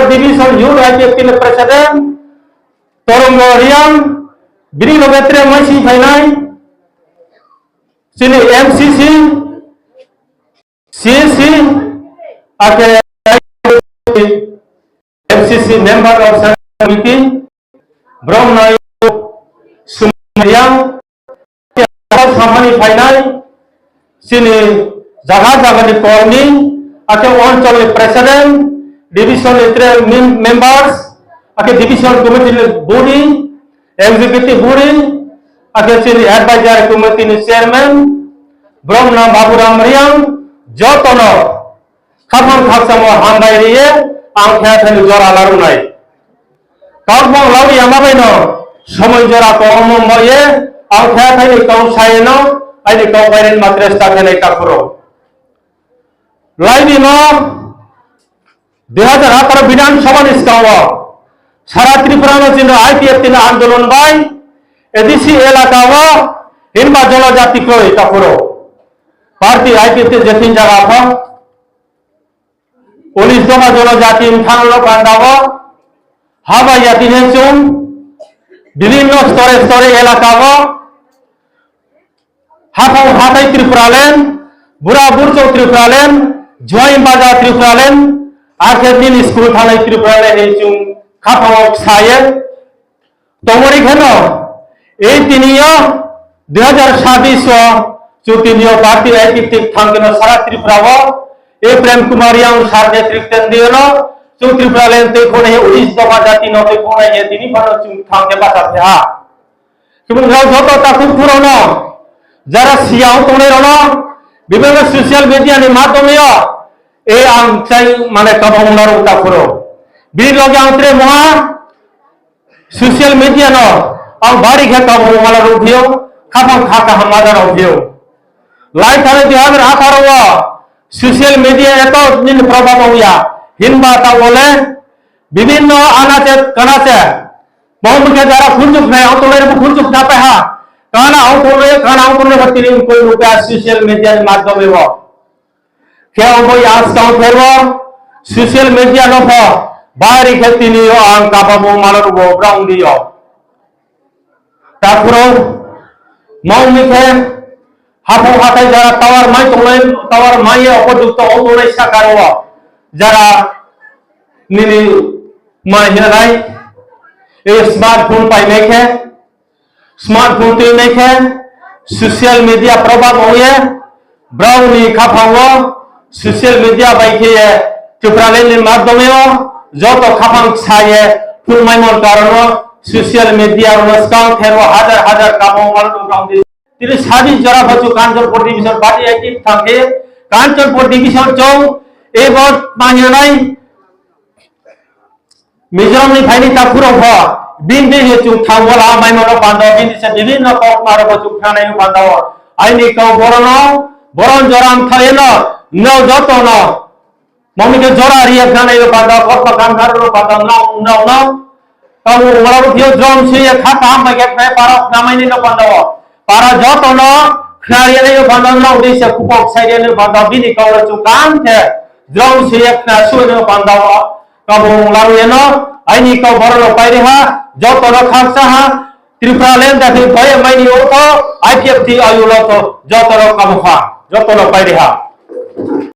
division Youth IPFT President Torungo Riang Bini Lobetre Maisi Fainai Sini MCC CC Ake MCC member of committee Brahma Sumariang Samani Fainai Sini Jaga di Korni Ake Oncol President Division members Ake Division Committee Body Executive Body Ake Sini Advisory Committee Chairman Brahma Baburam Riang Jotono Kapang Kaksamo Hambai Rie Angkatan Jora Larunai Kapang Lawi Amabeno Somoy Jora Kohomo Moye Angkatan Kau Sayeno Aini Kau Bairin Matres Takane Kakuro Lainino 2018 বিধানসভা নিষ্কাওয়া সারা ত্রিপুরা চিহ্ন IPF তিন আন্দোলন by এদিসি এলাকাওয়া হিনবা জনজাতি কই কাপুরো party IPF জেতিন জায়গা ফ 19 দফা জনজাতি ইনথানলো কান্দাওয়া হাবা ইয়াতিনে চুম বিভিন্ন স্তরে স্তরে এলাকাওয়া হাফাও হাতাই ত্রিপুরালেন বুড়া বুড়চৌ ত্রিপুরালেন জয়ম বাজার ত্রিপুরালেন Akhirnya school thalai Tripura hejung kapawak saya tomori khano tiniyo 2026 chutiniyo party active thangkeno sara Tripura wo Prem Kumar yang sar netrikten diono chung Tripura len te khone 19 dofa jati no te khone ye tini phano chung thangke basa ha kibun rao joto takuk purono jara siau tonerono bibhinno social media ni madhomeo angcai mane kabongar uta puro bini loge antre moha social media no ang bari khe kabongar rubio kapang khaka hamagar rubio lai thare dihamer akaro social media eto nin prabhav hoya hinba ta bole bibhinno anache kanache বহুমুখে যারা খুঁজুক নাই অতলের খুঁজুক না পাহা কানা অতলে বতিরিং কই রূপে social মিডিয়ার মাধ্যমে Kaya boy askau perwo social media no po bari kheti ni ang kapabu malor bo brown dio tapuro mau mikhe hapo hatai jara tawar mai opojukto onolai sakarwa jara nini mai hinai smartphone pai mekhe smartphone te mekhe social media prabhav hoye brown ni kapawo social media baike Tripuralen মাধ্যমেও যত খাপাং ছায়ে ফুলমাইমন কারণে social মিডিয়ার নস্কাও ফেরো হাজার হাজার কামং মালু Gaudi তিনি সাদি জরা Basu Kanchanpur division party active থাকে কাঞ্চনপুর ডিভিশন চৌ এবার মানিনাই মিজোরাম নি ফাইনি তাপুরো ভ বিনদে হেচু থাওলা মাইমন বান্দা বিনদিসে বিভিন্ন কক মারো বচু খানাই বান্দা আইনি কও বরন জরাম থায়েনো no joto no mami ke jora ria khana yo pada korpa kangar ro pada no kamu ngalaru thio drum se ya khata am baget me para namai ni no pada para joto no khari ne yo pada no udise kupok side ne pada bini kaura chu kan the drum se ya khna su ne pada kamu ngalaru eno aini ka borlo paire ha joto no khaksa ha Tripura len dakhi boy mai ni oto IPFT ayulo to joto no kamu kha joto no paire ha